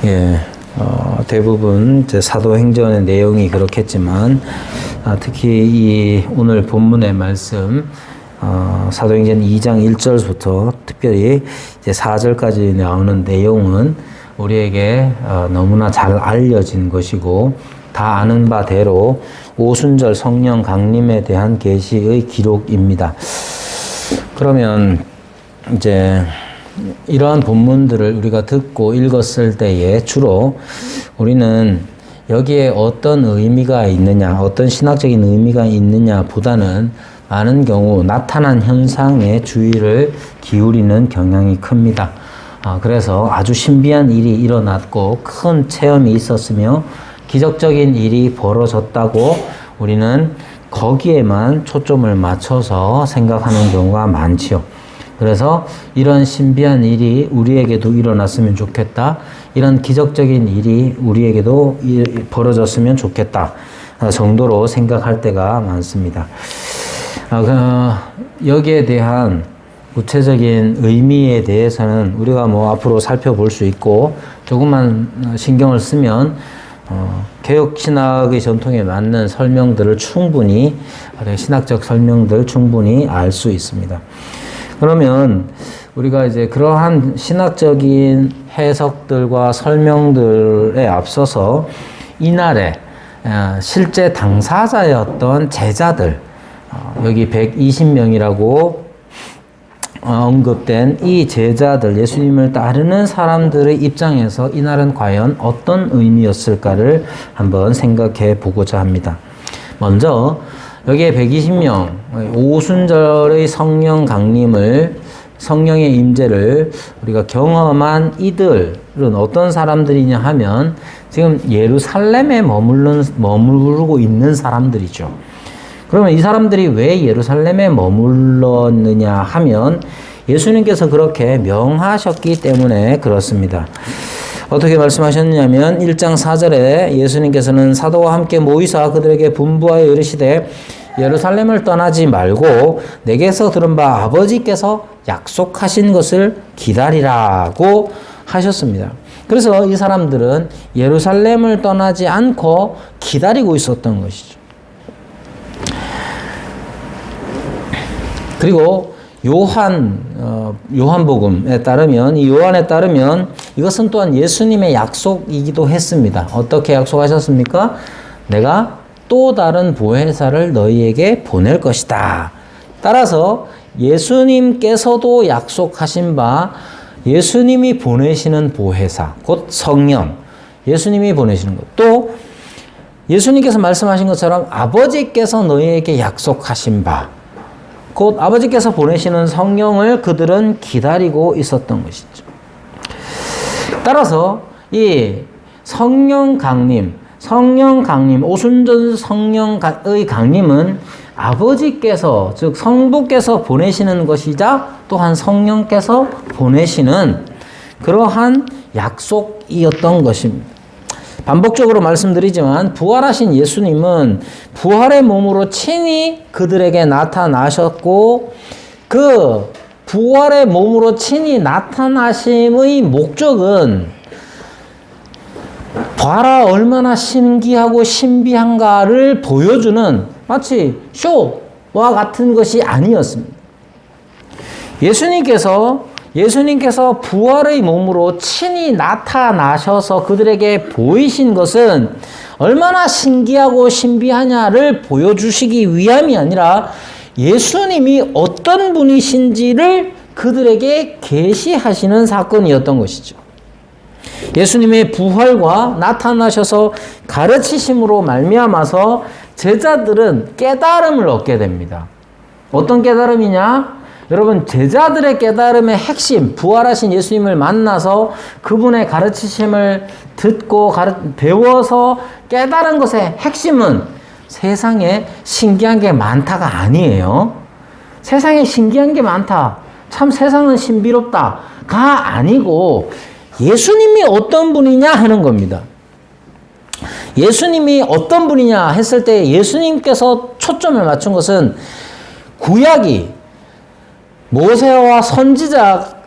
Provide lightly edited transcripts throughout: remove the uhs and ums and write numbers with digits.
예, 대부분 이제 사도행전의 내용이 그렇겠지만, 특히 이 오늘 본문의 말씀, 사도행전 2장 1절부터 특별히 이제 4절까지 나오는 내용은 우리에게 너무나 잘 알려진 것이고, 다 아는 바대로 오순절 성령 강림에 대한 계시의 기록입니다. 그러면 이제 이러한 본문들을 우리가 듣고 읽었을 때에 주로 우리는 여기에 어떤 의미가 있느냐, 어떤 신학적인 의미가 있느냐 보다는 많은 경우 나타난 현상에 주의를 기울이는 경향이 큽니다. 그래서 아주 신비한 일이 일어났고 큰 체험이 있었으며 기적적인 일이 벌어졌다고 우리는 거기에만 초점을 맞춰서 생각하는 경우가 많지요. 그래서 이런 신비한 일이 우리에게도 일어났으면 좋겠다. 이런 기적적인 일이 우리에게도 벌어졌으면 좋겠다 정도로 생각할 때가 많습니다. 여기에 대한 구체적인 의미에 대해서는 우리가 앞으로 살펴볼 수 있고, 조금만 신경을 쓰면 개혁신학의 전통에 맞는 설명들을 충분히, 신학적 설명들 충분히 알 수 있습니다. 그러면 우리가 이제 그러한 신학적인 해석들과 설명들에 앞서서 이날에 실제 당사자였던 제자들, 여기 120명이라고 언급된 이 제자들, 예수님을 따르는 사람들의 입장에서 이날은 과연 어떤 의미였을까를 한번 생각해 보고자 합니다. 먼저 여기에 120명, 오순절의 성령 강림을, 성령의 임재를 우리가 경험한 이들은 어떤 사람들이냐 하면 지금 예루살렘에 머무르고 있는 사람들이죠. 그러면 이 사람들이 왜 예루살렘에 머물렀느냐 하면 예수님께서 그렇게 명하셨기 때문에 그렇습니다. 어떻게 말씀하셨냐면 1장 4절에 예수님께서는 사도와 함께 모이사 그들에게 분부하여 이르시되 예루살렘을 떠나지 말고 내게서 들은 바 아버지께서 약속하신 것을 기다리라고 하셨습니다. 그래서 이 사람들은 예루살렘을 떠나지 않고 기다리고 있었던 것이죠. 그리고 요한복음에 따르면, 이 요한에 따르면 이것은 또한 예수님의 약속이기도 했습니다. 어떻게 약속하셨습니까? 내가 또 다른 보혜사를 너희에게 보낼 것이다. 따라서 예수님께서도 약속하신 바 예수님이 보내시는 보혜사, 곧 성령, 예수님이 보내시는 것, 또 예수님께서 말씀하신 것처럼 아버지께서 너희에게 약속하신 바, 곧 아버지께서 보내시는 성령을 그들은 기다리고 있었던 것이죠. 따라서 이 성령 강림, 오순절 성령의 강림은 아버지께서, 즉 성부께서 보내시는 것이자 또한 성령께서 보내시는 그러한 약속이었던 것입니다. 반복적으로 말씀드리지만 부활하신 예수님은 부활의 몸으로 친히 그들에게 나타나셨고, 그 부활의 몸으로 친히 나타나심의 목적은 봐라 얼마나 신기하고 신비한가를 보여주는 마치 쇼와 같은 것이 아니었습니다. 예수님께서 부활의 몸으로 친히 나타나셔서 그들에게 보이신 것은 얼마나 신기하고 신비하냐를 보여주시기 위함이 아니라 예수님이 어떤 분이신지를 그들에게 계시하시는 사건이었던 것이죠. 예수님의 부활과 나타나셔서 가르치심으로 말미암아서 제자들은 깨달음을 얻게 됩니다. 어떤 깨달음이냐? 여러분, 제자들의 깨달음의 핵심, 부활하신 예수님을 만나서 그분의 가르치심을 듣고 배워서 깨달은 것의 핵심은 세상에 신기한 게 많다가 아니에요. 세상에 신기한 게 많다, 참 세상은 신비롭다가 아니고 예수님이 어떤 분이냐 하는 겁니다. 예수님이 어떤 분이냐 했을 때 예수님께서 초점을 맞춘 것은 구약이 모세와 선지자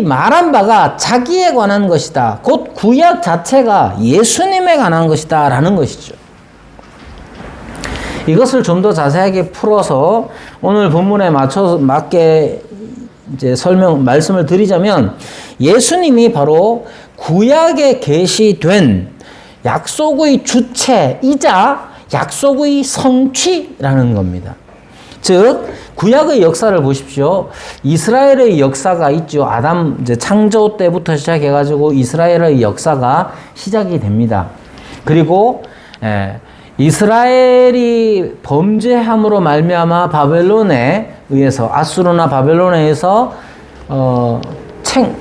말한 바가 자기에 관한 것이다. 곧 구약 자체가 예수님에 관한 것이다. 라는 것이죠. 이것을 좀 더 자세하게 풀어서 오늘 본문에 맞게 이제 말씀을 드리자면 예수님이 바로 구약에 계시된 약속의 주체이자 약속의 성취라는 겁니다. 즉 구약의 역사를 보십시오. 이스라엘의 역사가 있죠. 아담 이제 창조 때부터 시작해가지고 이스라엘의 역사가 시작이 됩니다. 그리고 이스라엘이 범죄함으로 말미암아 바벨론에 의해서 아수르나 바벨론에 의해서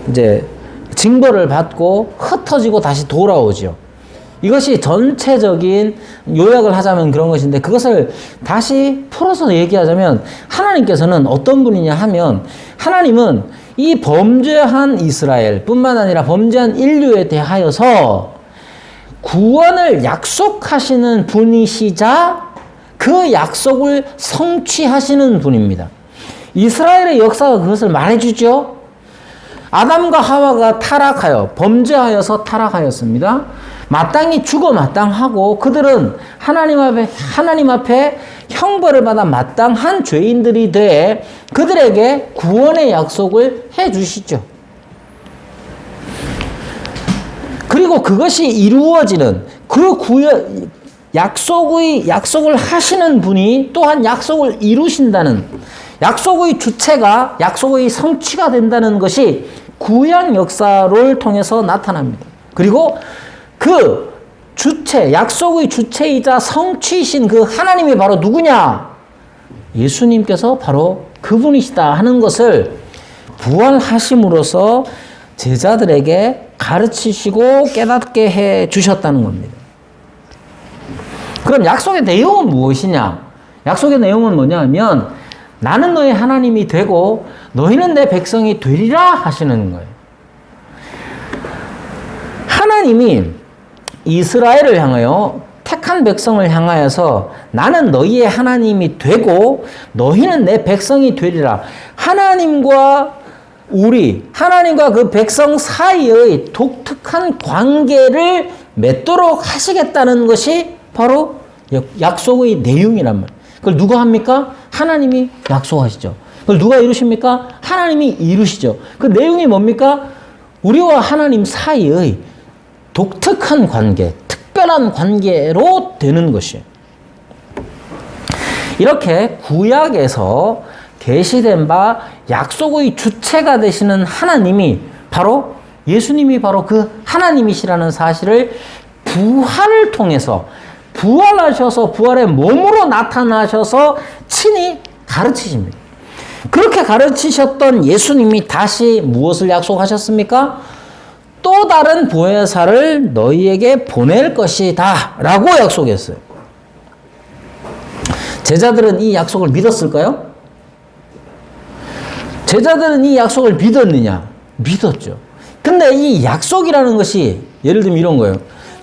이제 징벌을 받고 흩어지고 다시 돌아오죠. 이것이 전체적인 요약을 하자면 그런 것인데 그것을 다시 풀어서 얘기하자면 하나님께서는 어떤 분이냐 하면 하나님은 이 범죄한 이스라엘 뿐만 아니라 범죄한 인류에 대하여서 구원을 약속하시는 분이시자 그 약속을 성취하시는 분입니다. 이스라엘의 역사가 그것을 말해주죠. 아담과 하와가 타락하여 범죄하여서 타락하였습니다. 마땅히 죽어 마땅하고 그들은 하나님 앞에 형벌을 받아 마땅한 죄인들이 돼 그들에게 구원의 약속을 해주시죠. 그리고 그것이 이루어지는 그 약속을 하시는 분이 또한 약속을 이루신다는 약속의 주체가 약속의 성취가 된다는 것이 구약 역사를 통해서 나타납니다. 그리고 그 주체, 약속의 주체이자 성취이신 그 하나님이 바로 누구냐? 예수님께서 바로 그분이시다 하는 것을 부활하심으로써 제자들에게 가르치시고 깨닫게 해 주셨다는 겁니다. 그럼 약속의 내용은 무엇이냐? 약속의 내용은 뭐냐 하면 나는 너의 하나님이 되고 너희는 내 백성이 되리라 하시는 거예요. 하나님이 이스라엘을 향하여 택한 백성을 향하여서 나는 너희의 하나님이 되고 너희는 내 백성이 되리라. 하나님과 그 백성 사이의 독특한 관계를 맺도록 하시겠다는 것이 바로 약속의 내용이란 말이에요. 그걸 누가 합니까? 하나님이 약속하시죠. 그걸 누가 이루십니까? 하나님이 이루시죠. 그 내용이 뭡니까? 우리와 하나님 사이의 독특한 관계, 특별한 관계로 되는 것이에요. 이렇게 구약에서 계시된 바 약속의 주체가 되시는 하나님이 바로 예수님이 바로 그 하나님이시라는 사실을 부활을 통해서 부활하셔서 부활의 몸으로 나타나셔서 친히 가르치십니다. 그렇게 가르치셨던 예수님이 다시 무엇을 약속하셨습니까? 또 다른 보혜사를 너희에게 보낼 것이다 라고 약속했어요. 제자들은 이 약속을 믿었을까요? 제자들은 이 약속을 믿었느냐? 믿었죠. 근데 이 약속이라는 것이 예를 들면 이런 거예요.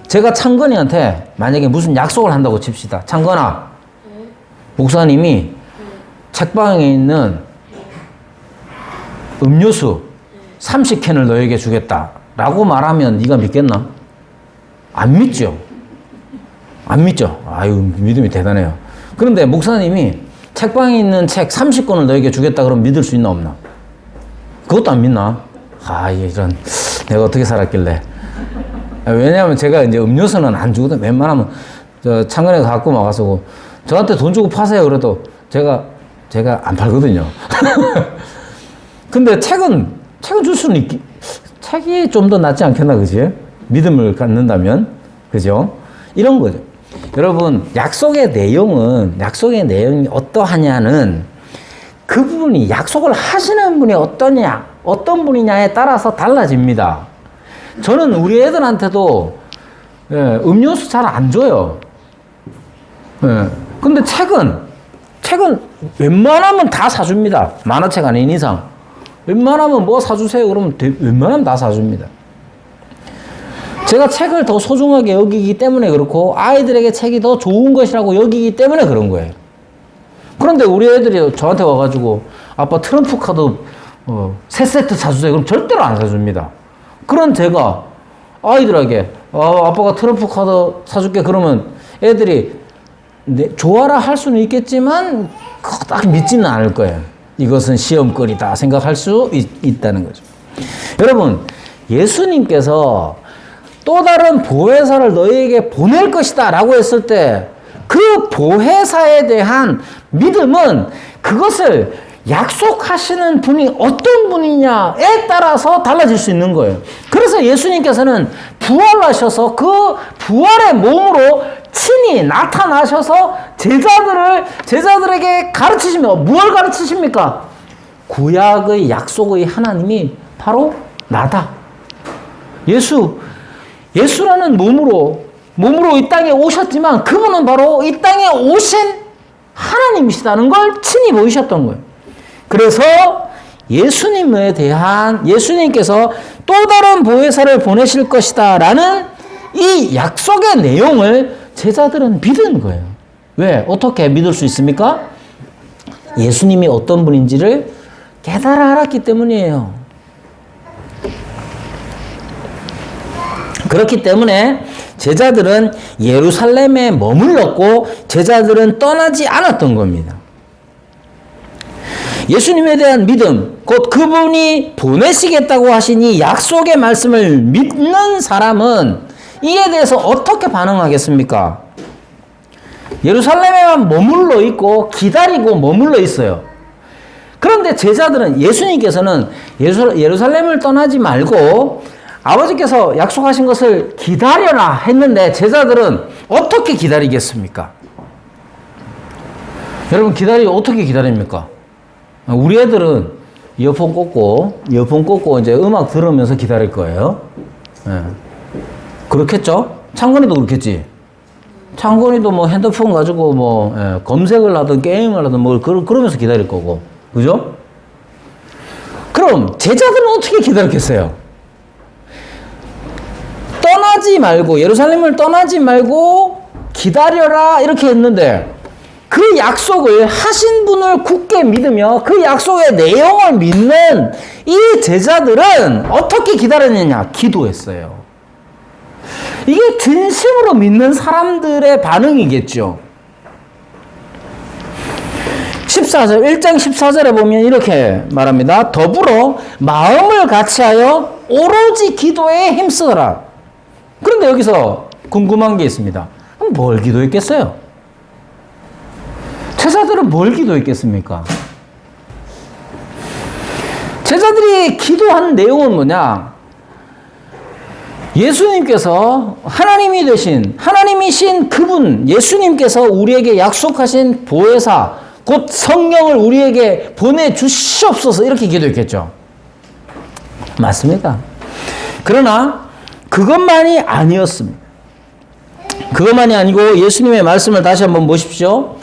제가 창건이한테 만약에 무슨 약속을 한다고 칩시다. 창건아, 목사님이 책방에 있는 음료수 30캔을 너에게 주겠다 라고 말하면 네가 믿겠나? 안 믿죠. 안 믿죠. 아유, 믿음이 대단해요. 그런데 목사님이 책방에 있는 책 30권을 너에게 주겠다 그러면 믿을 수 있나 없나? 그것도 안 믿나? 아, 이런 내가 어떻게 살았길래. 왜냐하면 제가 이제 음료수는 안 주거든. 웬만하면 저 창건에 갖고 와가지고 저한테 돈 주고 파세요 그래도 제가 안 팔거든요. 근데 책은 줄 수는 책이 좀 더 낫지 않겠나, 그지? 믿음을 갖는다면, 그죠? 이런 거죠. 여러분, 약속의 내용이 어떠하냐는 그 부분이 약속을 하시는 분이 어떤 분이냐에 따라서 달라집니다. 저는 우리 애들한테도 음료수 잘 안 줘요. 근데 책은 웬만하면 다 사줍니다. 만화책 아닌 이상. 웬만하면 뭐 사주세요 그러면 웬만하면 다 사줍니다. 제가 책을 더 소중하게 여기기 때문에 그렇고 아이들에게 책이 더 좋은 것이라고 여기기 때문에 그런 거예요. 그런데 우리 애들이 저한테 와가지고 아빠 트럼프 카드 세 세트 사주세요. 그럼 절대로 안 사줍니다. 그런 제가 아이들에게 아빠가 트럼프 카드 사줄게 그러면 애들이 좋아라 할 수는 있겠지만 딱 믿지는 않을 거예요. 이것은 시험거리다 생각할 수 있다는 거죠. 여러분, 예수님께서 또 다른 보혜사를 너희에게 보낼 것이다 라고 했을 때 그 보혜사에 대한 믿음은 그것을 약속하시는 분이 어떤 분이냐에 따라서 달라질 수 있는 거예요. 그래서 예수님께서는 부활하셔서 그 부활의 몸으로 친히 나타나셔서 제자들에게 가르치시며 무엇을 가르치십니까? 구약의 약속의 하나님이 바로 나다. 예수라는 몸으로 이 땅에 오셨지만 그분은 바로 이 땅에 오신 하나님이시다는 걸 친히 보이셨던 거예요. 그래서 예수님께서 또 다른 보혜사를 보내실 것이다 라는 이 약속의 내용을 제자들은 믿은 거예요. 왜? 어떻게 믿을 수 있습니까? 예수님이 어떤 분인지를 깨달아 알았기 때문이에요. 그렇기 때문에 제자들은 예루살렘에 머물렀고 제자들은 떠나지 않았던 겁니다. 예수님에 대한 믿음, 곧 그분이 보내시겠다고 하신 이 약속의 말씀을 믿는 사람은 이에 대해서 어떻게 반응하겠습니까? 예루살렘에만 머물러 있고 기다리고 머물러 있어요. 그런데 제자들은 예수님께서는 예루살렘을 떠나지 말고 아버지께서 약속하신 것을 기다려라 했는데 제자들은 어떻게 기다리겠습니까? 여러분 어떻게 기다립니까? 우리 애들은 이어폰 꽂고 이제 음악 들으면서 기다릴 거예요. 네. 그렇겠죠? 창건이도 그렇겠지? 창건이도 뭐 핸드폰 가지고 뭐 검색을 하든 게임을 하든 뭐 그러면서 기다릴 거고. 그죠? 그럼 제자들은 어떻게 기다렸겠어요? 예루살렘을 떠나지 말고 기다려라 이렇게 했는데 그 약속을 하신 분을 굳게 믿으며 그 약속의 내용을 믿는 이 제자들은 어떻게 기다렸느냐? 기도했어요. 이게 진심으로 믿는 사람들의 반응이겠죠. 1장 14절에 보면 이렇게 말합니다. 더불어 마음을 같이하여 오로지 기도에 힘쓰더라. 그런데 여기서 궁금한 게 있습니다. 그럼 뭘 기도했겠어요? 제자들은 뭘 기도했겠습니까? 제자들이 기도한 내용은 뭐냐? 예수님께서 하나님이신 그분, 예수님께서 우리에게 약속하신 보혜사, 곧 성령을 우리에게 보내주시옵소서 이렇게 기도했겠죠. 맞습니다. 그러나 그것만이 아니었습니다. 그것만이 아니고 예수님의 말씀을 다시 한번 보십시오.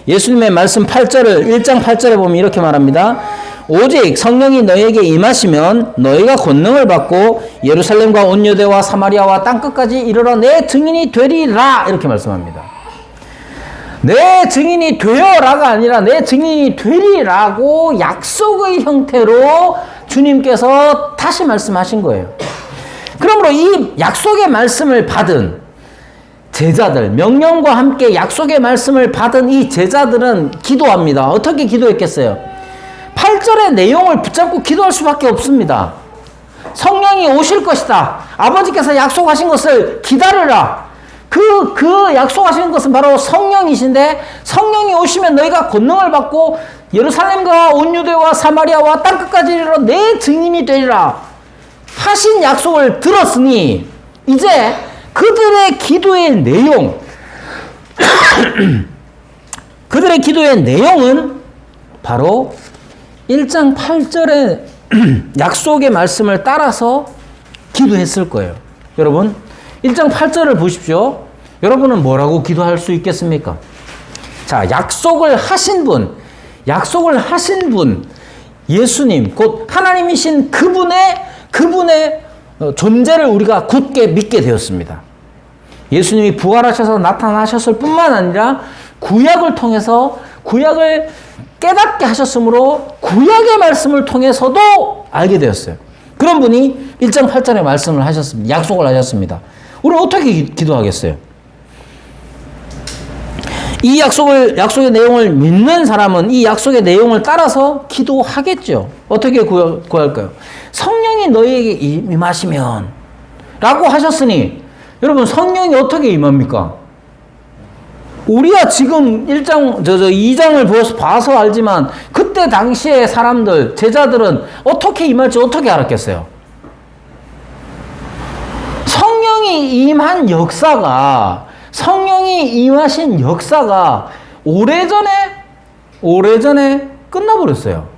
예수님의 말씀 1장 8절에 보면 이렇게 말합니다. 오직 성령이 너희에게 임하시면 너희가 권능을 받고 예루살렘과 온 유대와 사마리아와 땅끝까지 이르러 내 증인이 되리라 이렇게 말씀합니다. 내 증인이 되어라가 아니라 내 증인이 되리라고 약속의 형태로 주님께서 다시 말씀하신 거예요. 그러므로 이 약속의 말씀을 받은 제자들, 명령과 함께 약속의 말씀을 받은 이 제자들은 기도합니다. 어떻게 기도했겠어요? 8절의 내용을 붙잡고 기도할 수밖에 없습니다. 성령이 오실 것이다. 아버지께서 약속하신 것을 기다려라. 그 약속하신 것은 바로 성령이신데 성령이 오시면 너희가 권능을 받고 예루살렘과 온 유대와 사마리아와 땅끝까지 이르러 내 증인이 되리라. 하신 약속을 들었으니 이제 그들의 기도의 내용은 바로 1장 8절의 약속의 말씀을 따라서 기도했을 거예요. 여러분 1장 8절을 보십시오. 여러분은 뭐라고 기도할 수 있겠습니까? 자, 약속을 하신 분 예수님 곧 하나님이신 그분의 존재를 우리가 굳게 믿게 되었습니다. 예수님이 부활하셔서 나타나셨을 뿐만 아니라 구약을 통해서 구약을 깨닫게 하셨으므로 구약의 말씀을 통해서도 알게 되었어요. 그런 분이 1장 8절의 말씀을 하셨습니다. 약속을 하셨습니다. 우리는 어떻게 기도하겠어요? 이 약속의 내용을 믿는 사람은 이 약속의 내용을 따라서 기도하겠죠. 어떻게 구할까요? 성령이 너희에게 임하시면 라고 하셨으니 여러분 성령이 어떻게 임합니까? 우리야 지금 2장을 봐서 알지만 그때 당시의 사람들, 제자들은 어떻게 임할지 어떻게 알았겠어요? 성령이 임하신 역사가 오래전에 끝나버렸어요.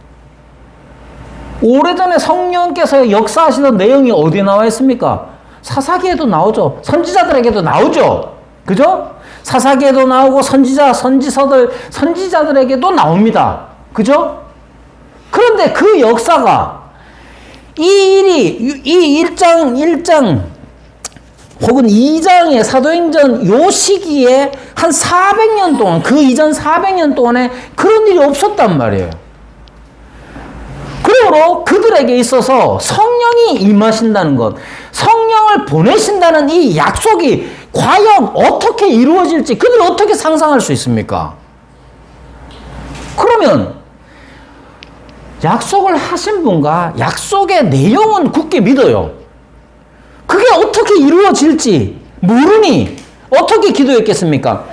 오래전에 성령께서 역사하시던 내용이 어디에 나와 있습니까? 사사기에도 나오죠. 선지자들에게도 나오죠. 그죠? 사사기에도 나오고 선지자들에게도 나옵니다. 그죠? 그런데 그 역사가 이 일이 이 1장 혹은 2장의 사도행전 요 시기에 한 400년 동안 그 이전 400년 동안에 그런 일이 없었단 말이에요. 그러므로 그들에게 있어서 성령이 임하신다는 것, 성령을 보내신다는 이 약속이 과연 어떻게 이루어질지 그들이 어떻게 상상할 수 있습니까? 그러면 약속을 하신 분과 약속의 내용은 굳게 믿어요. 그게 어떻게 이루어질지 모르니 어떻게 기도했겠습니까?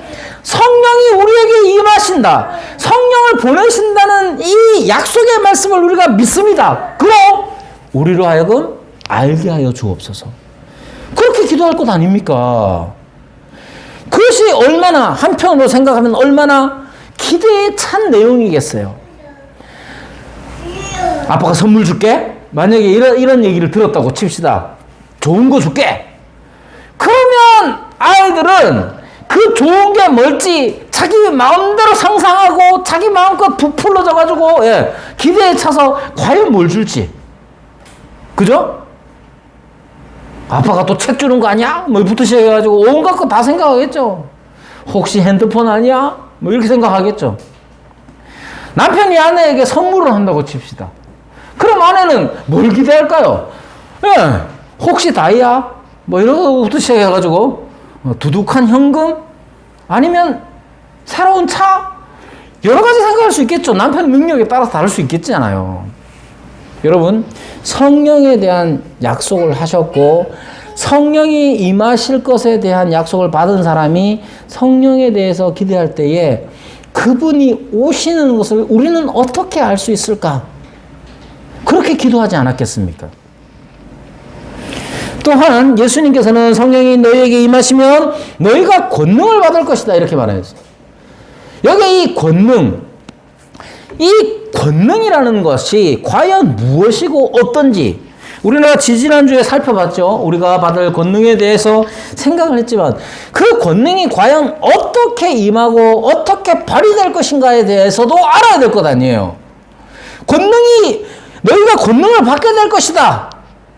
성령이 우리에게 임하신다. 성령을 보내신다는 이 약속의 말씀을 우리가 믿습니다. 그럼 우리로 하여금 알게 하여 주옵소서. 그렇게 기도할 것 아닙니까? 그것이 얼마나 한편으로 생각하면 얼마나 기대에 찬 내용이겠어요. 아빠가 선물 줄게? 만약에 이런 얘기를 들었다고 칩시다. 좋은 거 줄게. 그러면 아이들은 그 좋은 게 뭘지 자기 마음대로 상상하고 자기 마음껏 부풀러져가지고 기대에 차서 과연 뭘 줄지. 그죠? 아빠가 또 책 주는 거 아니야? 뭐부터 시작해가지고 온갖 거 다 생각하겠죠. 혹시 핸드폰 아니야? 뭐 이렇게 생각하겠죠. 남편이 아내에게 선물을 한다고 칩시다. 그럼 아내는 뭘 기대할까요? 혹시 다이아? 뭐 이런 거부터 시작해가지고 두둑한 현금? 아니면 새로운 차? 여러 가지 생각할 수 있겠죠. 남편의 능력에 따라서 다를 수 있겠잖아요. 여러분, 성령에 대한 약속을 하셨고 성령이 임하실 것에 대한 약속을 받은 사람이 성령에 대해서 기대할 때에 그분이 오시는 것을 우리는 어떻게 알 수 있을까? 그렇게 기도하지 않았겠습니까? 또한 예수님께서는 성령이 너희에게 임하시면 너희가 권능을 받을 것이다 이렇게 말하셨어요. 여기 이 권능이라는 것이 과연 무엇이고 어떤지 우리가 지지난주에 살펴봤죠. 우리가 받을 권능에 대해서 생각을 했지만 그 권능이 과연 어떻게 임하고 어떻게 발휘될 것인가에 대해서도 알아야 될 것 아니에요. 너희가 권능을 받게 될 것이다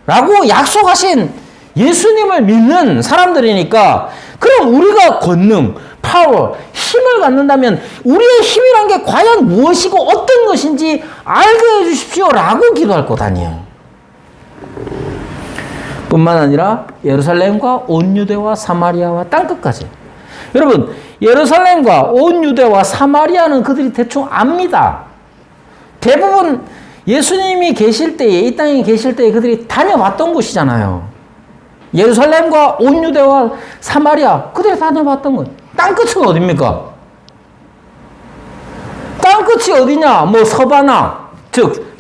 라고 약속하신 예수님을 믿는 사람들이니까 그럼 우리가 권능, 파워, 힘을 갖는다면 우리의 힘이란 게 과연 무엇이고 어떤 것인지 알게 해주십시오 라고 기도할 것 아니에요. 뿐만 아니라 예루살렘과 온 유대와 사마리아와 땅끝까지. 여러분, 예루살렘과 온 유대와 사마리아는 그들이 대충 압니다. 대부분 예수님이 계실 때에, 이 땅에 계실 때에 그들이 다녀봤던 곳이잖아요. 예루살렘과 온 유대와 사마리아, 그들이 다녀봤던 것. 땅끝은 어딥니까? 땅끝이 어디냐? 뭐 서바나, 즉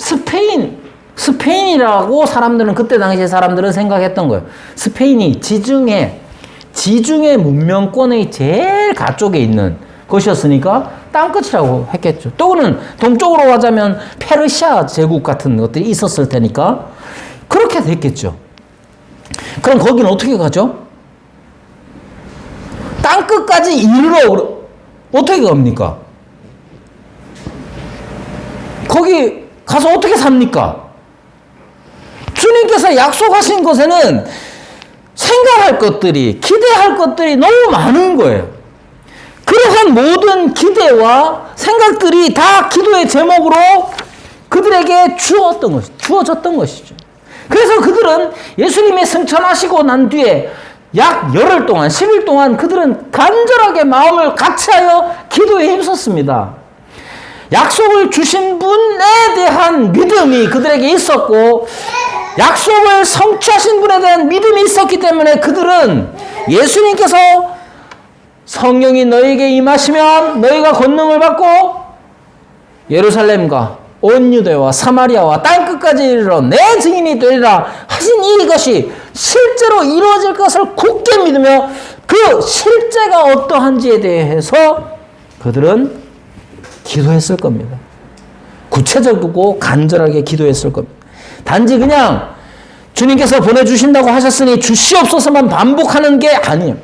스페인이라고 사람들은 그때 당시에 사람들은 생각했던 거예요. 스페인이 지중해 문명권의 제일 가쪽에 있는 것이었으니까 땅끝이라고 했겠죠. 또는 동쪽으로 가자면 페르시아 제국 같은 것들이 있었을 테니까 그렇게 됐겠죠. 그럼 거기는 어떻게 가죠? 땅끝까지 이르러 어떻게 갑니까? 거기 가서 어떻게 삽니까? 주님께서 약속하신 것에는 생각할 것들이, 기대할 것들이 너무 많은 거예요. 그러한 모든 기대와 생각들이 다 기도의 제목으로 그들에게 주어졌던 것이죠. 그래서 그들은 예수님이 승천하시고 난 뒤에 약 열흘 동안, 10일 동안 그들은 간절하게 마음을 같이하여 기도에 힘썼습니다. 약속을 주신 분에 대한 믿음이 그들에게 있었고, 약속을 성취하신 분에 대한 믿음이 있었기 때문에 그들은 예수님께서 성령이 너에게 임하시면 너희가 권능을 받고 예루살렘과 온 유대와 사마리아와 땅끝까지 이르러 내 증인이 되리라 하신 이것이 실제로 이루어질 것을 굳게 믿으며 그 실제가 어떠한지에 대해서 그들은 기도했을 겁니다. 구체적이고 간절하게 기도했을 겁니다. 단지 그냥 주님께서 보내주신다고 하셨으니 주시옵소서만 반복하는 게 아니에요.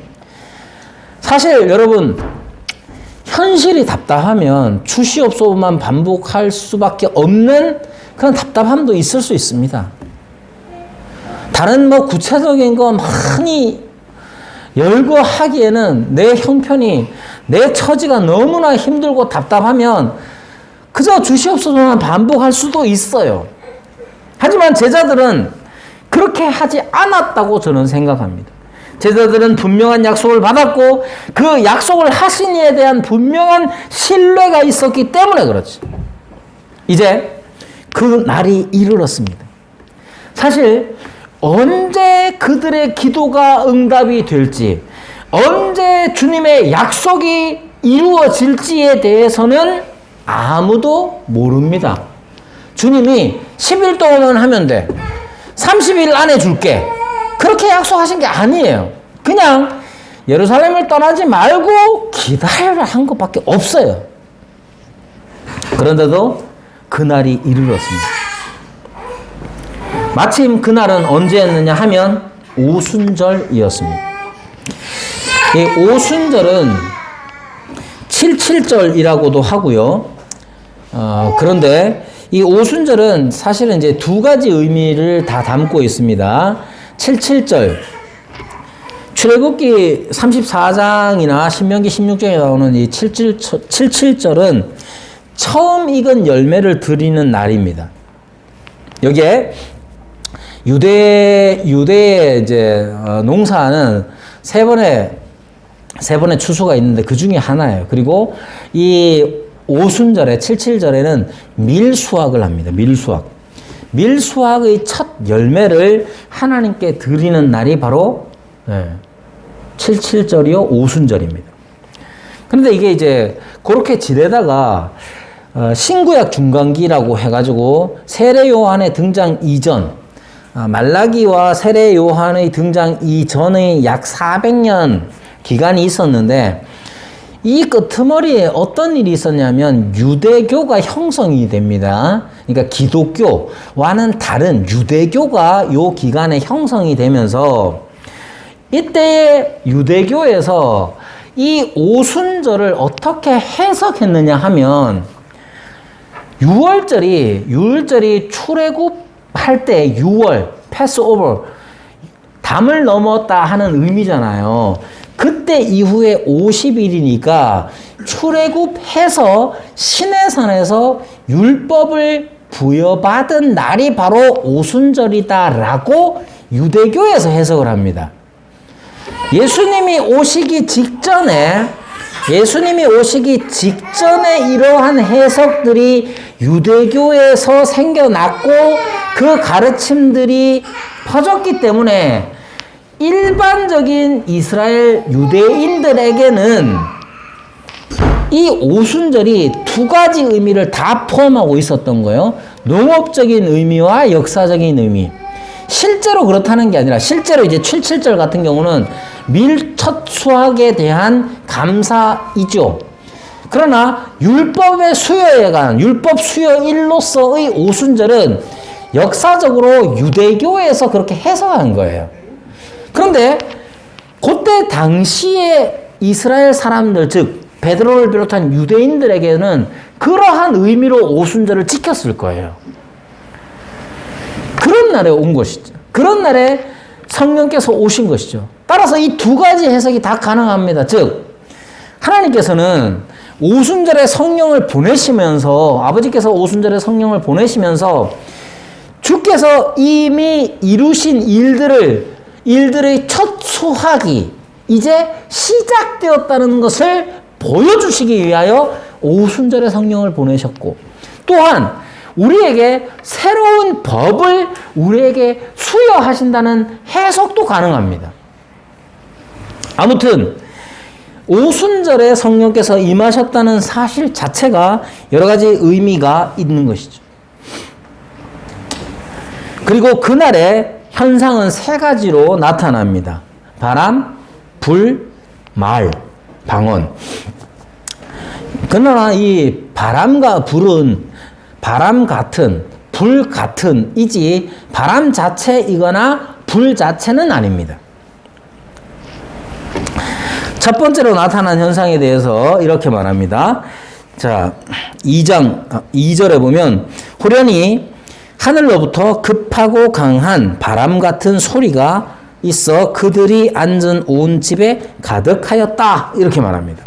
사실 여러분, 현실이 답답하면 주시옵소서만 반복할 수밖에 없는 그런 답답함도 있을 수 있습니다. 다른 구체적인 거 많이 열거하기에는 내 형편이, 내 처지가 너무나 힘들고 답답하면 그저 주시옵소서만 반복할 수도 있어요. 하지만 제자들은 그렇게 하지 않았다고 저는 생각합니다. 제자들은 분명한 약속을 받았고 그 약속을 하신 이에 대한 분명한 신뢰가 있었기 때문에 그렇지. 이제 그 날이 이르렀습니다. 사실 언제 그들의 기도가 응답이 될지, 언제 주님의 약속이 이루어질지에 대해서는 아무도 모릅니다. 주님이 10일 동안 하면 돼, 30일 안에 줄게, 그렇게 약속하신 게 아니에요. 그냥 예루살렘을 떠나지 말고 기다려라 한 것밖에 없어요. 그런데도 그날이 이르렀습니다. 마침 그날은 언제였느냐 하면 오순절이었습니다. 이 오순절은 77절이라고도 하고요. 그런데 이 오순절은 사실은 이제 두 가지 의미를 다 담고 있습니다. 77절, 출애굽기 34장이나 신명기 16장에 나오는 이 77절은 처음 익은 열매를 드리는 날입니다. 여기에 유대의 이제 농사는 세 번의 추수가 있는데 그 중에 하나예요. 그리고 이 오순절에 77절에는 밀수확을 합니다. 밀수확의 첫 열매를 하나님께 드리는 날이 바로 77절이요 오순절입니다. 그런데 이게 이제 그렇게 지내다가 신구약 중간기라고 해가지고 세례 요한의 등장 이전, 말라기와 세례 요한의 등장 이전의 약 400년 기간이 있었는데, 이 끄트머리에 어떤 일이 있었냐면 유대교가 형성이 됩니다. 그러니까 기독교와는 다른 유대교가 요 기간에 형성이 되면서 이때의 유대교에서 이 오순절을 어떻게 해석했느냐 하면, 유월절이 출애굽할 때 6월 패스오버, 담을 넘었다 하는 의미잖아요. 그때 이후에 50일이니까 출애굽해서 시내산에서 율법을 부여받은 날이 바로 오순절이다라고 유대교에서 해석을 합니다. 예수님이 오시기 직전에 이러한 해석들이 유대교에서 생겨났고 그 가르침들이 퍼졌기 때문에 일반적인 이스라엘 유대인들에게는 이 오순절이 두 가지 의미를 다 포함하고 있었던 거예요. 농업적인 의미와 역사적인 의미. 실제로 그렇다는 게 아니라, 실제로 이제 77절 같은 경우는 밀첫 수확에 대한 감사이죠. 그러나 율법의 수요에 관한, 율법 수요일로서의 오순절은 역사적으로 유대교에서 그렇게 해석한 거예요. 그런데 그때 당시에 이스라엘 사람들, 즉 베드로를 비롯한 유대인들에게는 그러한 의미로 오순절을 지켰을 거예요. 그런 날에 온 것이죠. 그런 날에 성령께서 오신 것이죠. 따라서 이 두 가지 해석이 다 가능합니다. 즉 하나님께서는 오순절에 성령을 보내시면서, 아버지께서 오순절에 성령을 보내시면서 주께서 이미 이루신 일들의 첫 수확이 이제 시작되었다는 것을 보여주시기 위하여 오순절에 성령을 보내셨고, 또한 우리에게 새로운 법을 우리에게 수여하신다는 해석도 가능합니다. 아무튼 오순절에 성령께서 임하셨다는 사실 자체가 여러 가지 의미가 있는 것이죠. 그리고 그날의 현상은 세 가지로 나타납니다. 바람, 불, 말, 방언. 그러나 이 바람과 불은 바람 같은, 불 같은 이지 바람 자체이거나 불 자체는 아닙니다. 첫 번째로 나타난 현상에 대해서 이렇게 말합니다. 자, 2절에 보면 후련히 하늘로부터 급하고 강한 바람 같은 소리가 있어 그들이 앉은 온 집에 가득하였다. 이렇게 말합니다.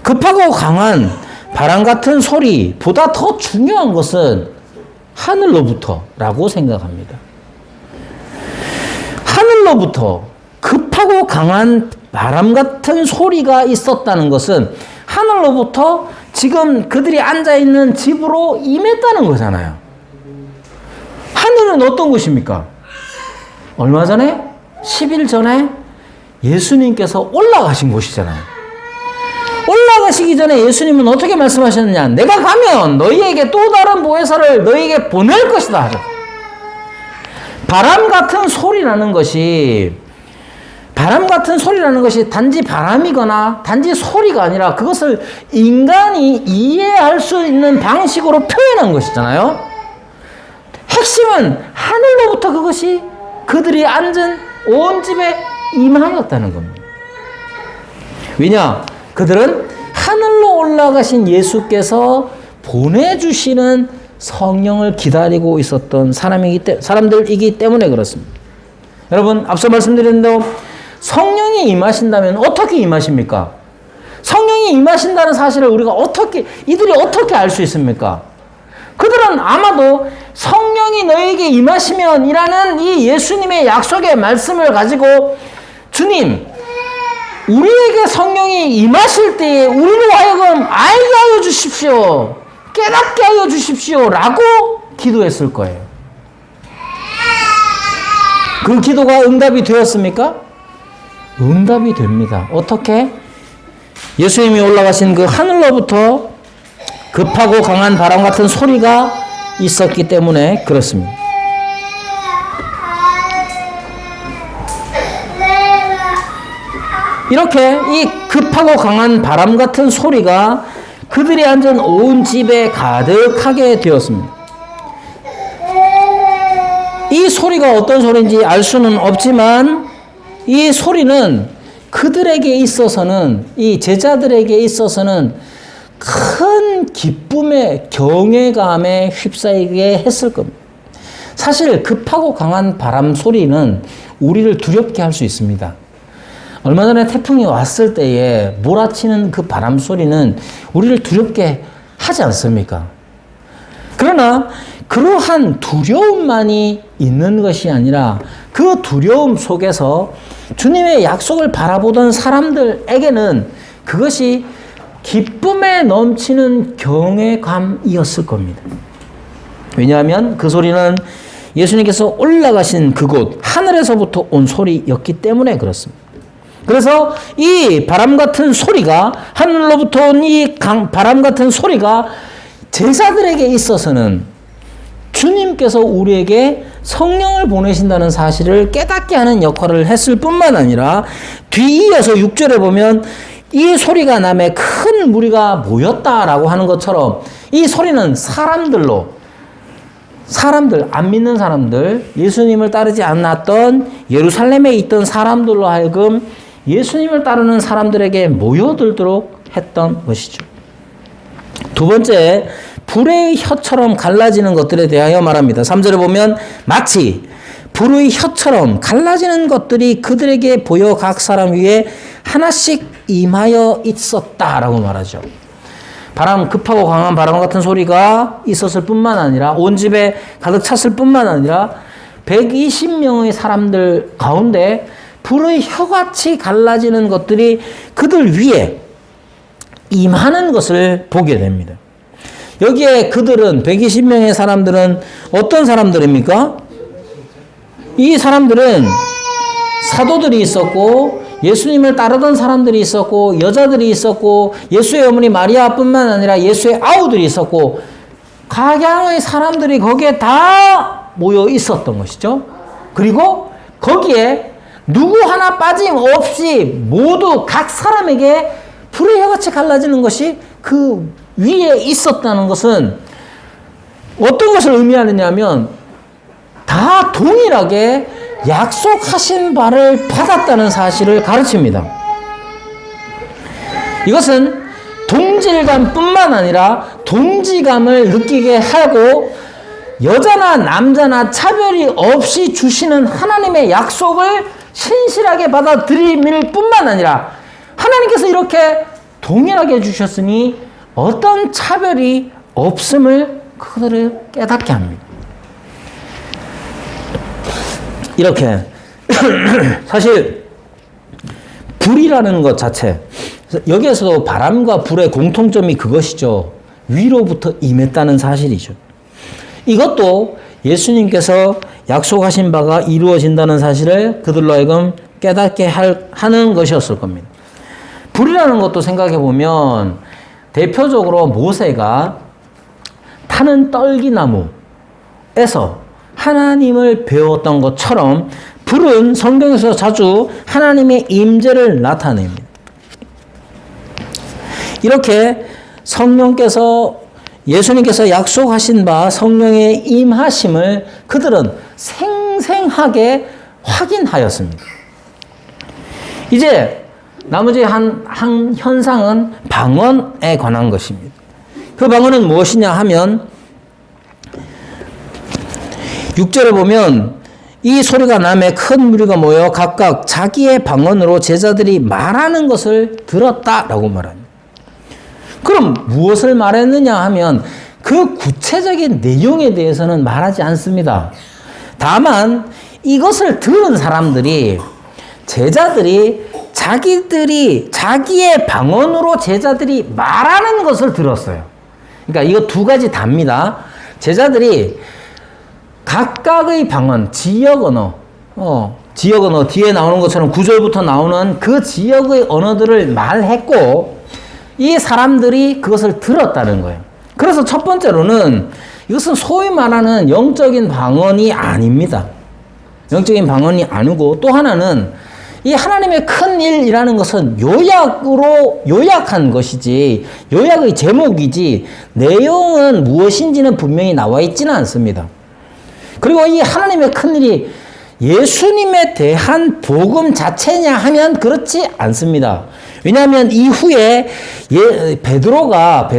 급하고 강한 바람 같은 소리보다 더 중요한 것은 하늘로부터라고 생각합니다. 하늘로부터 급하고 강한 바람 같은 소리가 있었다는 것은 하늘로부터 지금 그들이 앉아있는 집으로 임했다는 거잖아요. 하늘은 어떤 곳입니까? 얼마 전에 10일 전에 예수님께서 올라가신 곳이잖아요. 올라가시기 전에 예수님은 어떻게 말씀하셨느냐? 내가 가면 너희에게 또 다른 보혜사를 너희에게 보낼 것이다. 바람 같은 소리라는 것이 단지 바람이거나 단지 소리가 아니라 그것을 인간이 이해할 수 있는 방식으로 표현한 것이잖아요. 핵심은 하늘로부터 그것이 그들이 앉은 온 집에 임하였다는 겁니다. 왜냐? 그들은 하늘로 올라가신 예수께서 보내주시는 성령을 기다리고 있었던 사람들이기 때문에 그렇습니다. 여러분, 앞서 말씀드린 대로 성령이 임하신다면 어떻게 임하십니까? 성령이 임하신다는 사실을 이들이 어떻게 알 수 있습니까? 그들은 아마도 성령이 너에게 임하시면 이라는 이 예수님의 약속의 말씀을 가지고 주님, 우리에게 성령이 임하실 때에 우리로 하여금 알게 하여 주십시오. 깨닫게 하여 주십시오. 라고 기도했을 거예요. 그 기도가 응답이 되었습니까? 응답이 됩니다. 어떻게? 예수님이 올라가신 그 하늘로부터 급하고 강한 바람 같은 소리가 있었기 때문에 그렇습니다. 이렇게 이 급하고 강한 바람 같은 소리가 그들이 앉은 온 집에 가득하게 되었습니다. 이 소리가 어떤 소리인지 알 수는 없지만 이 소리는 그들에게 있어서는, 이 제자들에게 있어서는 큰 기쁨의 경외감에 휩싸이게 했을 겁니다. 사실 급하고 강한 바람 소리는 우리를 두렵게 할 수 있습니다. 얼마 전에 태풍이 왔을 때에 몰아치는 그 바람 소리는 우리를 두렵게 하지 않습니까? 그러나 그러한 두려움만이 있는 것이 아니라 그 두려움 속에서 주님의 약속을 바라보던 사람들에게는 그것이 기쁨에 넘치는 경외감이었을 겁니다. 왜냐하면 그 소리는 예수님께서 올라가신 그곳 하늘에서부터 온 소리였기 때문에 그렇습니다. 그래서 이 바람 같은 소리가, 하늘로부터 온 이 바람 같은 소리가 제자들에게 있어서는 주님께서 우리에게 성령을 보내신다는 사실을 깨닫게 하는 역할을 했을 뿐만 아니라 뒤이어서 6절에 보면 이 소리가 나매 큰 무리가 모였다라고 하는 것처럼 이 소리는 안 믿는 사람들, 예수님을 따르지 않았던 예루살렘에 있던 사람들로 하여금 예수님을 따르는 사람들에게 모여들도록 했던 것이죠. 두 번째, 불의 혀처럼 갈라지는 것들에 대하여 말합니다. 3절에 보면 마치 불의 혀처럼 갈라지는 것들이 그들에게 보여 각 사람 위에 하나씩 임하여 있었다라고 말하죠. 바람, 급하고 강한 바람 같은 소리가 있었을 뿐만 아니라 온 집에 가득 찼을 뿐만 아니라 120명의 사람들 가운데 불의 혀같이 갈라지는 것들이 그들 위에 임하는 것을 보게 됩니다. 여기에 그들은 120명의 사람들은 어떤 사람들입니까? 이 사람들은 사도들이 있었고 예수님을 따르던 사람들이 있었고 여자들이 있었고 예수의 어머니 마리아뿐만 아니라 예수의 아우들이 있었고 각양의 사람들이 거기에 다 모여 있었던 것이죠. 그리고 거기에 누구 하나 빠짐없이 모두 각 사람에게 불의 혀같이 갈라지는 것이 그 위에 있었다는 것은 어떤 것을 의미하느냐면 다 동일하게 약속하신 바를 받았다는 사실을 가르칩니다. 이것은 동질감뿐만 아니라 동지감을 느끼게 하고 여자나 남자나 차별이 없이 주시는 하나님의 약속을 신실하게 받아들일 뿐만 아니라 하나님께서 이렇게 동일하게 주셨으니 어떤 차별이 없음을 그들을 깨닫게 합니다. 이렇게 사실 불이라는 것 자체, 여기에서도 바람과 불의 공통점이 그것이죠. 위로부터 임했다는 사실이죠. 이것도 예수님께서 약속하신 바가 이루어진다는 사실을 그들로 하여금 깨닫게 하는 것이었을 겁니다. 불이라는 것도 생각해 보면 대표적으로 모세가 타는 떨기나무에서 하나님을 배웠던 것처럼 불은 성경에서 자주 하나님의 임재를 나타냅니다. 이렇게 성령께서 예수님께서 약속하신 바 성령의 임하심을 그들은 생생하게 확인하였습니다. 이제 나머지 한 현상은 방언에 관한 것입니다. 그 방언은 무엇이냐 하면 6절에 보면 이 소리가 나매 큰 무리가 모여 각각 자기의 방언으로 제자들이 말하는 것을 들었다라고 말합니다. 그럼 무엇을 말했느냐 하면 그 구체적인 내용에 대해서는 말하지 않습니다. 다만 이것을 들은 사람들이 제자들이 자기의 방언으로 제자들이 말하는 것을 들었어요. 그러니까 이거 두 가지 답니다. 제자들이 각각의 방언, 지역 언어 뒤에 나오는 것처럼 9절부터 나오는 그 지역의 언어들을 말했고 이 사람들이 그것을 들었다는 거예요. 그래서 첫 번째로는 이것은 소위 말하는 영적인 방언이 아닙니다. 영적인 방언이 아니고 또 하나는 이 하나님의 큰 일이라는 것은 요약한 것이지 요약의 제목이지 내용은 무엇인지는 분명히 나와 있지는 않습니다. 그리고 이 하나님의 큰 일이 예수님에 대한 복음 자체냐 하면 그렇지 않습니다. 왜냐하면 이후에 베드로가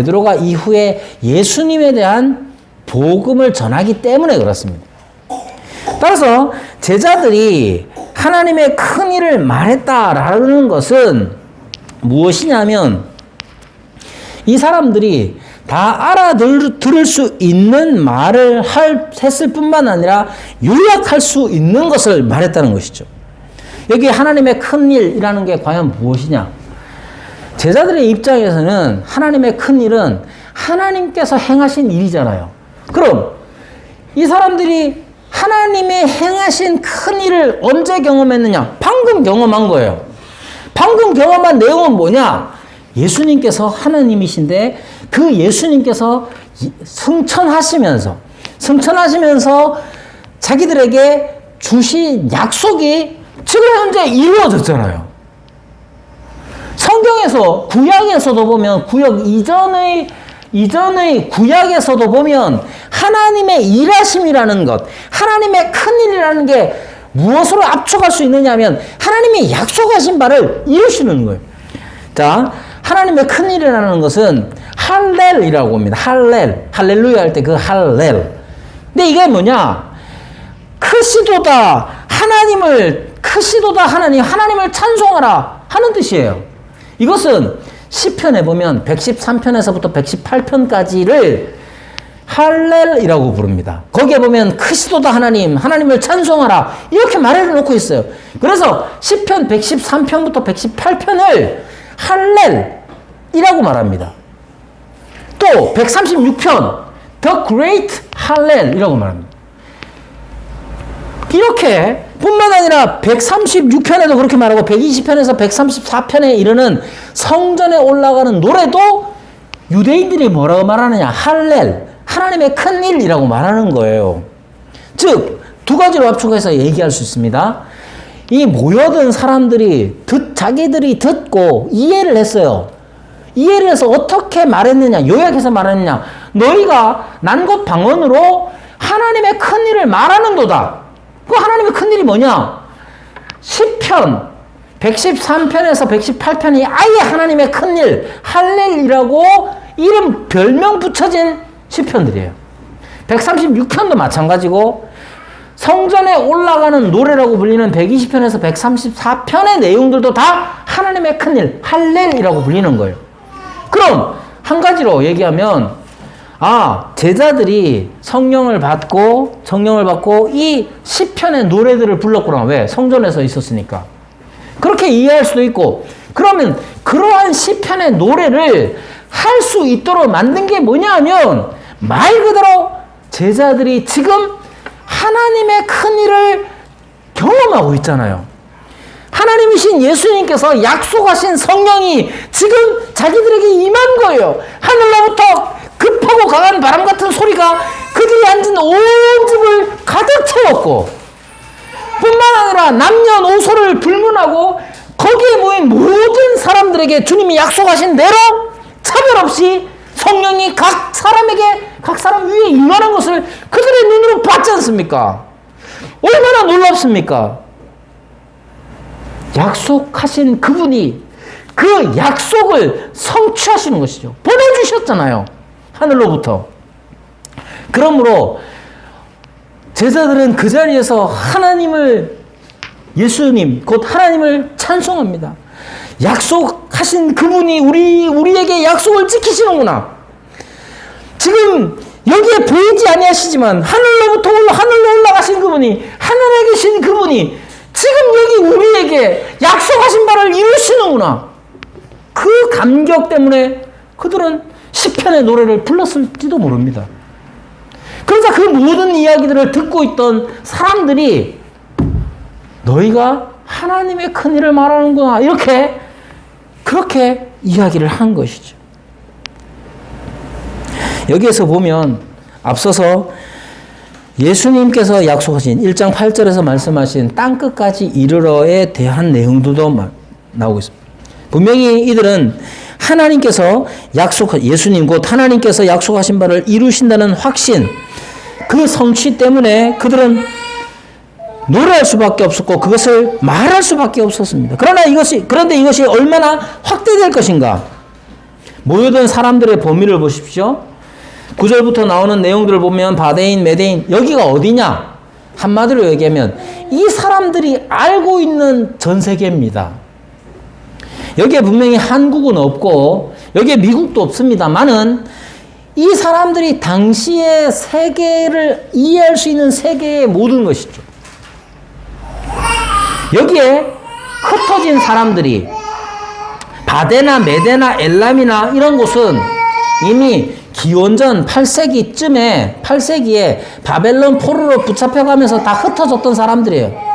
이후에 예수님에 대한 복음을 전하기 때문에 그렇습니다. 따라서 제자들이 하나님의 큰 일을 말했다라는 것은 무엇이냐면 이 사람들이 다 알아들을 수 있는 말을 했을 뿐만 아니라 요약할 수 있는 것을 말했다는 것이죠. 여기 하나님의 큰 일이라는 게 과연 무엇이냐? 제자들의 입장에서는 하나님의 큰 일은 하나님께서 행하신 일이잖아요. 그럼 이 사람들이 하나님의 행하신 큰 일을 언제 경험했느냐? 방금 경험한 거예요. 방금 경험한 내용은 뭐냐? 예수님께서 하나님이신데 그 예수님께서 승천하시면서 자기들에게 주신 약속이 지금 현재 이루어졌잖아요. 성경에서 구약에서도 보면 구약 이전의 구약에서도 보면 하나님의 일하심이라는 것, 하나님의 큰일이라는 게 무엇으로 압축할 수 있느냐 하면 하나님이 약속하신 바를 이루시는 거예요. 자, 하나님의 큰일이라는 것은 할렐이라고 합니다. 할렐루야 할 때 그 할렐. 근데 이게 뭐냐? 크시도다 하나님을 크시도다 하나님, 하나님을 찬송하라 하는 뜻이에요. 이것은 시편에 보면 113편에서부터 118편까지를 할렐이라고 부릅니다. 거기에 보면 크시도다 하나님, 하나님을 찬송하라 이렇게 말해 놓고 있어요. 그래서 시편 113편부터 118편을 할렐이라고 말합니다. 또 136편 The Great 할렐이라고 말합니다. 이렇게 뿐만 아니라 136편에도 그렇게 말하고 120편에서 134편에 이르는 성전에 올라가는 노래도 유대인들이 뭐라고 말하느냐? 할렐, 하나님의 큰일이라고 말하는 거예요. 즉, 두 가지로 압축해서 얘기할 수 있습니다. 이 모여든 사람들이 자기들이 듣고 이해를 했어요. 이해를 해서 어떻게 말했느냐? 요약해서 말했느냐? 너희가 난곳 방언으로 하나님의 큰일을 말하는도다. 그 하나님의 큰일이 뭐냐? 시편 113편에서 118편이 아예 하나님의 큰일, 할렐이라고 이름 별명 붙여진 시편들이에요. 136편도 마찬가지고 성전에 올라가는 노래라고 불리는 120편에서 134편의 내용들도 다 하나님의 큰일, 할렐이라고 불리는 거예요. 그럼 한 가지로 얘기하면 제자들이 성령을 받고 이 시편의 노래들을 불렀구나. 왜? 성전에서 있었으니까. 그렇게 이해할 수도 있고, 그러면 그러한 시편의 노래를 할 수 있도록 만든 게 뭐냐 하면 말 그대로 제자들이 지금 하나님의 큰일을 경험하고 있잖아요. 하나님이신 예수님께서 약속하신 성령이 지금 자기들에게 임한 거예요. 하늘로부터 급하고 강한 바람 같은 소리가 그들이 앉은 온 집을 가득 채웠고, 뿐만 아니라 남녀노소를 불문하고 거기에 모인 모든 사람들에게 주님이 약속하신 대로 차별 없이 성령이 각 사람 위에 임하는 것을 그들의 눈으로 봤지 않습니까? 얼마나 놀랍습니까? 약속하신 그분이 그 약속을 성취하시는 것이죠. 보내주셨잖아요. 하늘로부터. 그러므로 제자들은 그 자리에서 예수님, 곧 하나님을 찬송합니다. 약속하신 그분이 우리에게 약속을 지키시는구나. 지금 여기에 보이지 아니하시지만 하늘로 올라가신 그분이, 하늘에 계신 그분이 지금 여기 우리에게 약속하신 바를 이루시는구나. 그 감격 때문에 그들은 시편의 노래를 불렀을지도 모릅니다. 그러자 그 모든 이야기들을 듣고 있던 사람들이 너희가 하나님의 큰일을 말하는구나. 그렇게 이야기를 한 것이죠. 여기에서 보면 앞서서 예수님께서 약속하신 1장 8절에서 말씀하신 땅끝까지 이르러에 대한 내용들도 나오고 있습니다. 분명히 이들은 예수님 곧 하나님께서 약속하신 바를 이루신다는 확신, 그 성취 때문에 그들은 노래할 수밖에 없었고 그것을 말할 수밖에 없었습니다. 그런데 이것이 얼마나 확대될 것인가? 모여든 사람들의 범위를 보십시오. 9절부터 나오는 내용들을 보면 바데인, 메데인, 여기가 어디냐? 한마디로 얘기하면 이 사람들이 알고 있는 전 세계입니다. 여기에 분명히 한국은 없고 여기에 미국도 없습니다만은 이 사람들이 당시의 세계를 이해할 수 있는 세계의 모든 것이죠. 여기에 흩어진 사람들이 바데나 메데나 엘람이나 이런 곳은 이미 기원전 8세기에 바벨론 포로로 붙잡혀가면서 다 흩어졌던 사람들이에요.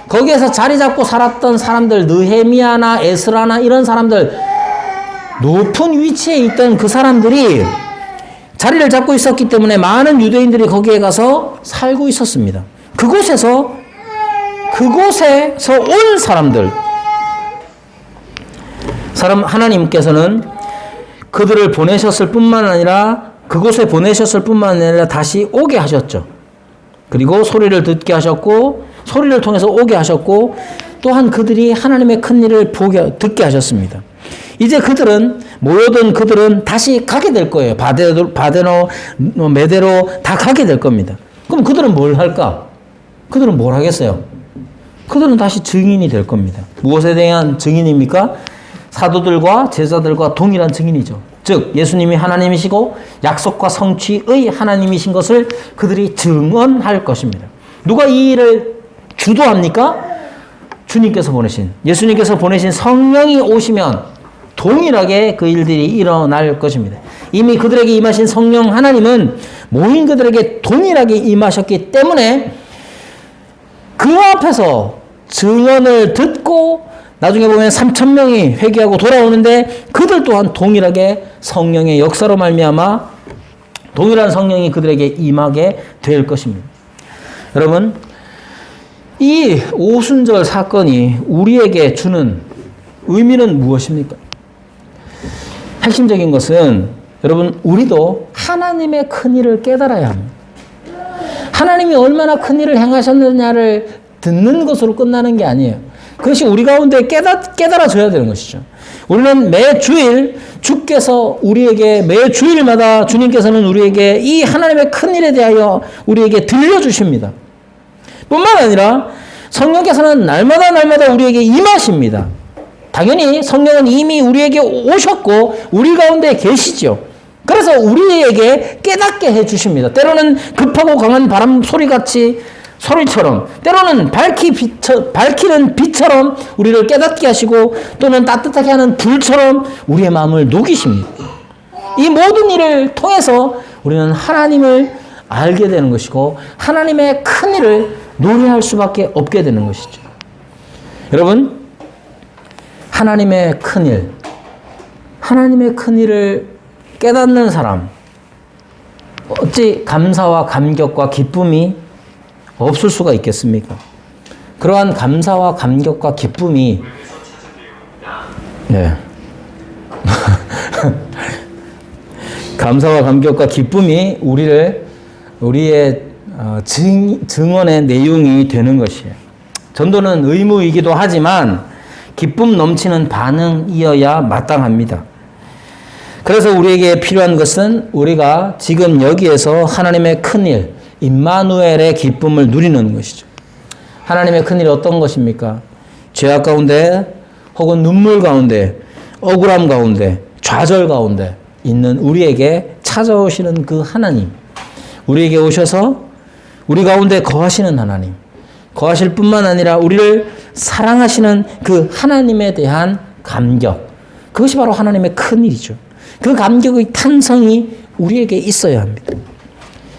거기에서 자리 잡고 살았던 사람들, 느헤미야나 에스라나 이런 사람들, 높은 위치에 있던 그 사람들이 자리를 잡고 있었기 때문에 많은 유대인들이 거기에 가서 살고 있었습니다. 그곳에서 온 사람들, 하나님께서는 그들을 보내셨을 뿐만 아니라 그곳에 보내셨을 뿐만 아니라 다시 오게 하셨죠. 그리고 소리를 듣게 하셨고 소리를 통해서 오게 하셨고 또한 그들이 하나님의 큰일을 듣게 하셨습니다. 이제 모여든 그들은 다시 가게 될 거예요. 바데노, 메데로 다 가게 될 겁니다. 그럼 그들은 뭘 할까? 그들은 뭘 하겠어요? 그들은 다시 증인이 될 겁니다. 무엇에 대한 증인입니까? 사도들과 제자들과 동일한 증인이죠. 즉 예수님이 하나님이시고 약속과 성취의 하나님이신 것을 그들이 증언할 것입니다. 누가 이 일을 주도합니까? 주님께서 보내신, 예수님께서 보내신 성령이 오시면 동일하게 그 일들이 일어날 것입니다. 이미 그들에게 임하신 성령 하나님은 모인 그들에게 동일하게 임하셨기 때문에 그 앞에서 증언을 듣고 나중에 보면 3,000명이 회개하고 돌아오는데 그들 또한 동일하게 성령의 역사로 말미암아 동일한 성령이 그들에게 임하게 될 것입니다. 여러분, 이 오순절 사건이 우리에게 주는 의미는 무엇입니까? 핵심적인 것은 여러분, 우리도 하나님의 큰일을 깨달아야 합니다. 하나님이 얼마나 큰일을 행하셨느냐를 듣는 것으로 끝나는 게 아니에요. 그것이 우리 가운데 깨달아져야 되는 것이죠. 우리는 매 주일 주께서 우리에게 매 주일마다 주님께서는 우리에게 이 하나님의 큰일에 대하여 우리에게 들려주십니다. 뿐만 아니라 성령께서는 날마다 우리에게 임하십니다. 당연히 성령은 이미 우리에게 오셨고 우리 가운데 계시죠. 그래서 우리에게 깨닫게 해주십니다. 때로는 급하고 강한 바람 소리처럼 때로는 밝히는 빛처럼 우리를 깨닫게 하시고 또는 따뜻하게 하는 불처럼 우리의 마음을 녹이십니다. 이 모든 일을 통해서 우리는 하나님을 알게 되는 것이고 하나님의 큰 일을 노래할 수밖에 없게 되는 것이죠. 여러분, 하나님의 큰 일을 깨닫는 사람, 어찌 감사와 감격과 기쁨이 없을 수가 있겠습니까? 그러한 감사와 감격과 기쁨이 감사와 감격과 기쁨이 우리의 증언의 내용이 되는 것이에요. 전도는 의무이기도 하지만 기쁨 넘치는 반응이어야 마땅합니다. 그래서 우리에게 필요한 것은 우리가 지금 여기에서 하나님의 큰일, 임마누엘의 기쁨을 누리는 것이죠. 하나님의 큰일이 어떤 것입니까? 죄악 가운데 혹은 눈물 가운데 억울함 가운데 좌절 가운데 있는 우리에게 찾아오시는 그 하나님, 우리에게 오셔서 우리 가운데 거하시는 하나님, 거하실 뿐만 아니라 우리를 사랑하시는 그 하나님에 대한 감격, 그것이 바로 하나님의 큰일이죠. 그 감격의 탄성이 우리에게 있어야 합니다.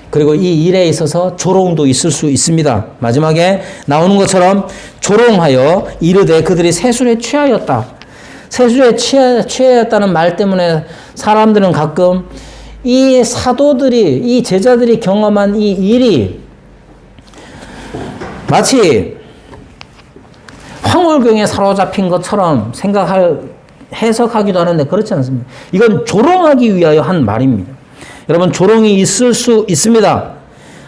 그리고 이 일에 있어서 조롱도 있을 수 있습니다. 마지막에 나오는 것처럼 조롱하여 이르되 그들이 세술에 취하였다. 세술에 취하였다는 말 때문에 사람들은 가끔 이 사도들이, 이 제자들이 경험한 이 일이 마치 황홀경에 사로잡힌 것처럼 해석하기도 하는데 그렇지 않습니다. 이건 조롱하기 위하여 한 말입니다. 여러분, 조롱이 있을 수 있습니다.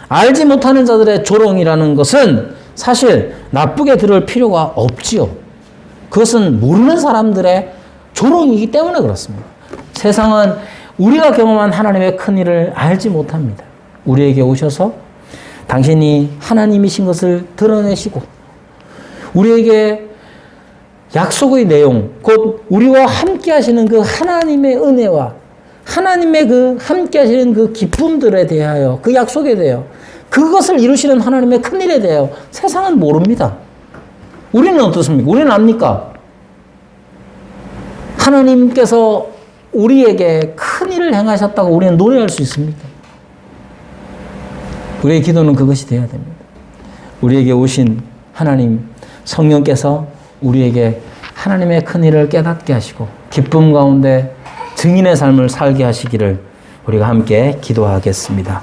알지 못하는 자들의 조롱이라는 것은 사실 나쁘게 들을 필요가 없지요. 그것은 모르는 사람들의 조롱이기 때문에 그렇습니다. 세상은 우리가 경험한 하나님의 큰일을 알지 못합니다. 우리에게 오셔서 당신이 하나님이신 것을 드러내시고 우리에게 약속의 내용, 곧 우리와 함께 하시는 그 하나님의 은혜와 하나님의 그 함께 하시는 그 기쁨들에 대하여, 그 약속에 대하여, 그것을 이루시는 하나님의 큰일에 대하여 세상은 모릅니다. 우리는 어떻습니까? 우리는 압니까? 하나님께서 우리에게 큰일을 행하셨다고 우리는 노래할 수 있습니까? 우리의 기도는 그것이 되어야 됩니다. 우리에게 오신 하나님, 성령께서 우리에게 하나님의 큰일을 깨닫게 하시고 기쁨 가운데 증인의 삶을 살게 하시기를 우리가 함께 기도하겠습니다.